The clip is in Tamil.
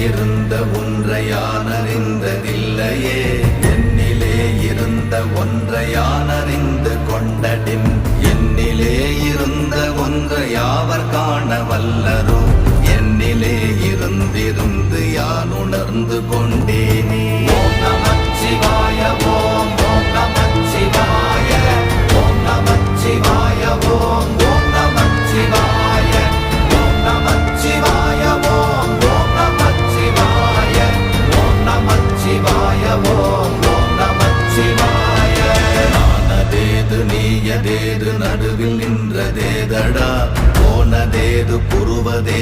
இருந்த ஒன்றை யான் அறிந்ததில்லையே, என்னிலே இருந்த ஒன்றை யான் அறிந்து கொண்டடின், என்னிலே இருந்த ஒன்றை யாவர் காண வல்லரோ, என்னிலே இருந்திருந்து யான் உணர்ந்து கொண்டேனே. ஓம் நமச்சிவாய ஓம் ஓம் நமச்சிவாய ஓம் நமச்சிவாய ஓம் ஓம் நமச்சிவாய ஓம் நமச்சிவாய ஓம் ஓம் நமச்சிவாய ஓம் நமச்சிவாய ஓம் ஓம் நமச்சிவாய. நானதேது நீயதேது நடுவில் நின்றதேதடா, போனதேது புருவதே